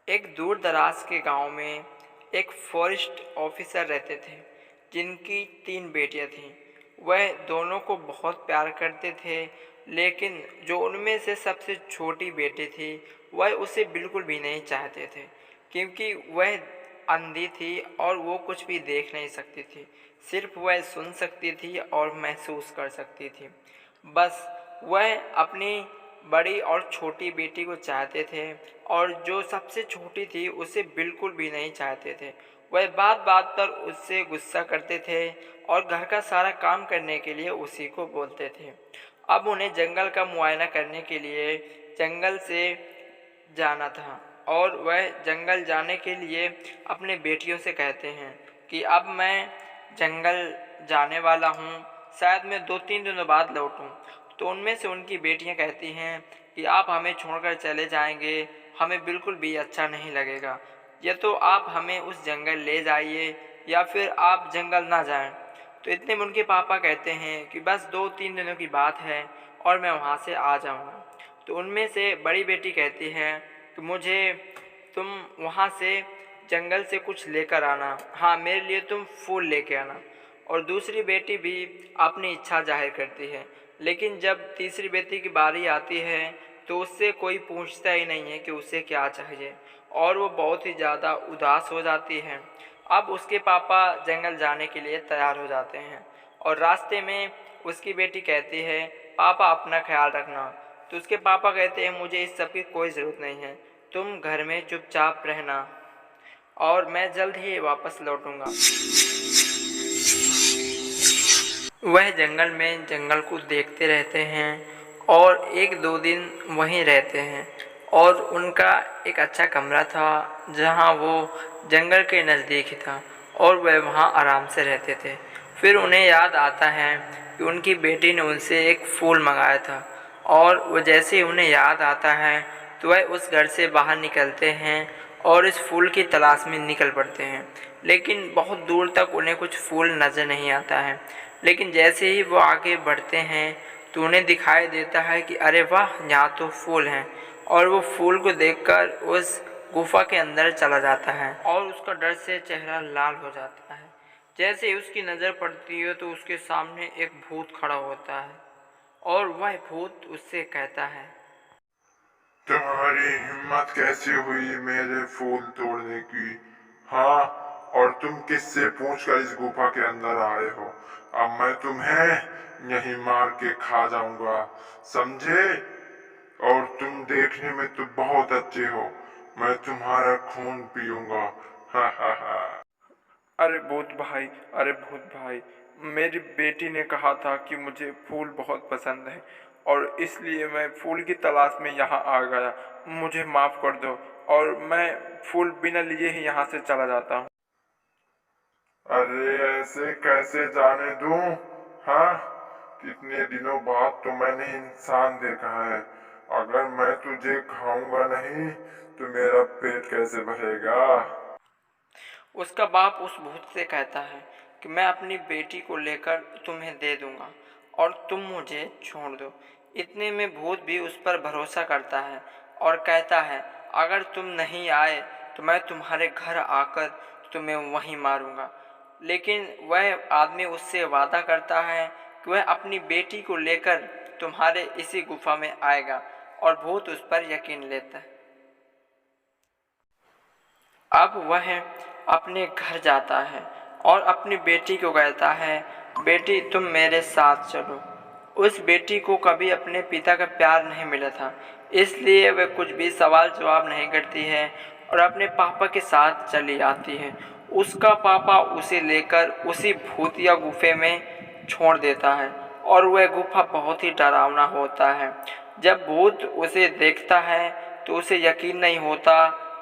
एक दूर दराज के गांव में एक फॉरेस्ट ऑफिसर रहते थे जिनकी 3 बेटियां थीं। वह दोनों को बहुत प्यार करते थे, लेकिन जो उनमें से सबसे छोटी बेटी थी वह उसे बिल्कुल भी नहीं चाहते थे, क्योंकि वह अंधी थी और वो कुछ भी देख नहीं सकती थी। सिर्फ वह सुन सकती थी और महसूस कर सकती थी। बस वह अपनी बड़ी और छोटी बेटी को चाहते थे, और जो सबसे छोटी थी उसे बिल्कुल भी नहीं चाहते थे। वह बात बात पर उससे गुस्सा करते थे और घर का सारा काम करने के लिए उसी को बोलते थे। अब उन्हें जंगल का मुआयना करने के लिए जंगल से जाना था, और वह जंगल जाने के लिए अपने बेटियों से कहते हैं कि अब मैं जंगल जाने वाला हूँ, शायद मैं 2-3 दिनों बाद लौटूँ। तो उनमें से उनकी बेटियां कहती हैं कि आप हमें छोड़कर चले जाएंगे, हमें बिल्कुल भी अच्छा नहीं लगेगा। या तो आप हमें उस जंगल ले जाइए या फिर आप जंगल ना जाएं। तो इतने में उनके पापा कहते हैं कि बस 2-3 दिनों की बात है और मैं वहाँ से आ जाऊँगा। तो उनमें से बड़ी बेटी कहती है कि मुझे तुम वहाँ से जंगल से कुछ लेकर आना, हाँ मेरे लिए तुम फूल लेके आना। और दूसरी बेटी भी अपनी इच्छा जाहिर करती है, लेकिन जब तीसरी बेटी की बारी आती है तो उससे कोई पूछता ही नहीं है कि उसे क्या चाहिए, और वो बहुत ही ज़्यादा उदास हो जाती है। अब उसके पापा जंगल जाने के लिए तैयार हो जाते हैं, और रास्ते में उसकी बेटी कहती है पापा अपना ख्याल रखना। तो उसके पापा कहते हैं मुझे इस सब की कोई ज़रूरत नहीं है, तुम घर में चुपचाप रहना और मैं जल्द ही वापस लौटूंगा। वह जंगल में जंगल को देखते रहते हैं और 1-2 दिन वहीं रहते हैं, और उनका एक अच्छा कमरा था जहां वो जंगल के नज़दीक ही था, और वह वहां आराम से रहते थे। फिर उन्हें याद आता है कि उनकी बेटी ने उनसे एक फूल मंगाया था, और वह जैसे ही उन्हें याद आता है तो वह उस घर से बाहर निकलते हैं और इस फूल की तलाश में निकल पड़ते हैं। लेकिन बहुत दूर तक उन्हें कुछ फूल नज़र नहीं आता है। लेकिन जैसे ही वो आगे बढ़ते हैं तो उन्हें दिखाई देता है कि अरे वाह, यहाँ तो फूल हैं। और वो फूल को देखकर उस गुफा के अंदर चला जाता है और उसका डर से चेहरा लाल हो जाता है। जैसे ही उसकी नज़र पड़ती है तो उसके सामने एक भूत खड़ा होता है, और वह भूत उससे कहता है तुम्हारी हिम्मत कैसे हुई मेरे फूल तोड़ने की? हाँ, और तुम किससे पूछकर इस गुफा के अंदर आए हो? अब मैं तुम्हें यहीं मार के खा जाऊंगा, समझे? और तुम देखने में तो बहुत अच्छे हो, मैं तुम्हारा खून पीऊंगा। हा हा हा। अरे भूत भाई, अरे भूत भाई, मेरी बेटी ने कहा था कि मुझे फूल बहुत पसंद है और इसलिए मैं फूल की तलाश में यहाँ आ गया। मुझे माफ़ कर दो और मैं फूल बिना लिए ही यहाँ से चला जाता हूँ। अरे ऐसे कैसे जाने दूं? हाँ, कितने दिनों बाद तो मैंने इंसान देखा है। अगर मैं तुझे खाऊंगा नहीं तो मेरा पेट कैसे भरेगा? उसका बाप उस भूत से कहता है कि मैं अपनी बेटी को लेकर तुम्हें दे दूंगा और तुम मुझे छोड़ दो। इतने में भूत भी उस पर भरोसा करता है और कहता है अगर तुम नहीं आए तो मैं तुम्हारे घर आकर तुम्हें वहीं मारूंगा। लेकिन वह आदमी उससे वादा करता है कि वह अपनी बेटी को लेकर तुम्हारे इसी गुफा में आएगा, और भूत उस पर यकीन लेता है। अब वह अपने घर जाता है और अपनी बेटी को कहता है बेटी तुम मेरे साथ चलो। उस बेटी को कभी अपने पिता का प्यार नहीं मिला था, इसलिए वह कुछ भी सवाल जवाब नहीं करती है और अपने पापा के साथ चली आती है। उसका पापा उसे लेकर उसी भूतिया गुफे में छोड़ देता है, और वह गुफा बहुत ही डरावना होता है। जब भूत उसे देखता है तो उसे यकीन नहीं होता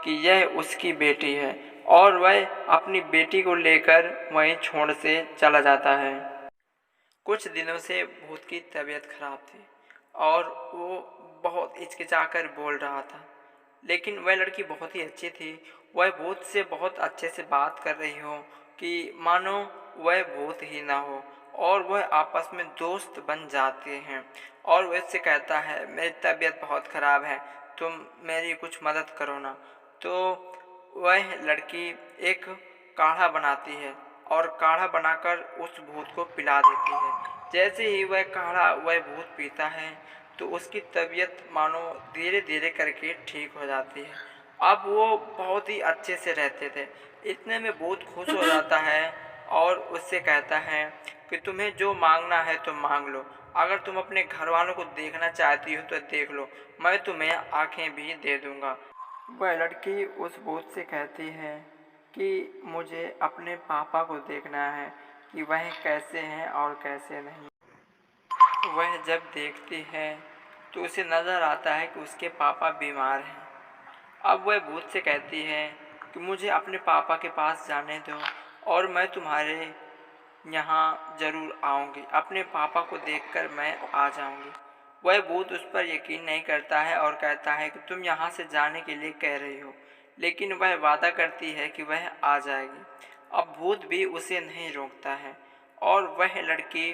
कि यह उसकी बेटी है, और वह अपनी बेटी को लेकर वहीं छोड़ से चला जाता है। कुछ दिनों से भूत की तबीयत खराब थी और वो बहुत हिचकिचाकर बोल रहा था, लेकिन वह लड़की बहुत ही अच्छी थी। वह भूत से बहुत अच्छे से बात कर रही हो कि मानो वह भूत ही ना हो, और वह आपस में दोस्त बन जाते हैं। और वह उससे कहता है मेरी तबीयत बहुत ख़राब है, तुम मेरी कुछ मदद करो ना। तो वह लड़की एक काढ़ा बनाती है और काढ़ा बनाकर उस भूत को पिला देती है। जैसे ही वह काढ़ा वह भूत पीता है तो उसकी तबीयत मानो धीरे धीरे करके ठीक हो जाती है। अब वो बहुत ही अच्छे से रहते थे। इतने में भूत खुश हो जाता है और उससे कहता है कि तुम्हें जो मांगना है तो मांग लो, अगर तुम अपने घर वालों को देखना चाहती हो तो देख लो, मैं तुम्हें आंखें भी दे दूंगा। वह लड़की उस भूत से कहती है कि मुझे अपने पापा को देखना है कि वह कैसे हैं और कैसे नहीं। वह जब देखती है तो उसे नज़र आता है कि उसके पापा बीमार हैं। अब वह भूत से कहती है कि मुझे अपने पापा के पास जाने दो और मैं तुम्हारे यहाँ ज़रूर आऊँगी, अपने पापा को देखकर मैं आ जाऊँगी। वह भूत उस पर यकीन नहीं करता है और कहता है कि तुम यहाँ से जाने के लिए कह रही हो, लेकिन वह वादा करती है कि वह आ जाएगी। अब भूत भी उसे नहीं रोकता है और वह लड़की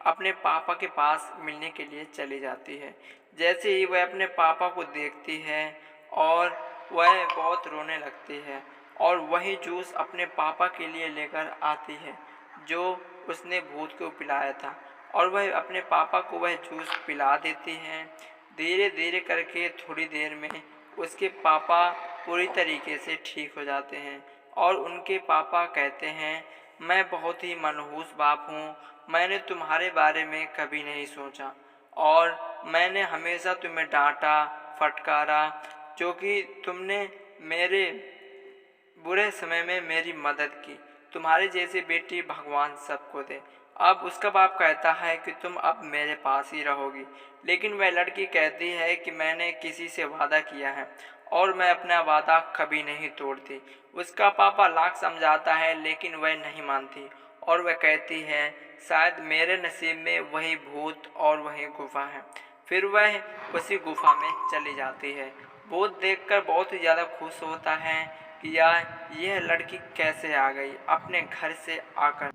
अपने पापा के पास मिलने के लिए चली जाती है। जैसे ही वह अपने पापा को देखती है और वह बहुत रोने लगती है और वही जूस अपने पापा के लिए लेकर आती है जो उसने भूत को पिलाया था और वह अपने पापा को वह जूस पिला देती है। धीरे धीरे करके थोड़ी देर में उसके पापा पूरी तरीके से ठीक हो जाते हैं और उनके पापा कहते हैं, मैं बहुत ही मनहूस बाप हूँ, मैंने तुम्हारे बारे में कभी नहीं सोचा और मैंने हमेशा तुम्हें डांटा फटकारा, जो कि तुमने मेरे बुरे समय में मेरी मदद की। तुम्हारी जैसी बेटी भगवान सबको दे। अब उसका बाप कहता है कि तुम अब मेरे पास ही रहोगी, लेकिन वह लड़की कहती है कि मैंने किसी से वादा किया है और मैं अपना वादा कभी नहीं तोड़ती। उसका पापा लाख समझाता है लेकिन वह नहीं मानती और वह कहती है शायद मेरे नसीब में वही भूत और वही गुफा है। फिर वह उसी गुफा में चली जाती है। भूत देखकर बहुत ही ज़्यादा खुश होता है कि यार यह लड़की कैसे आ गई अपने घर से आकर।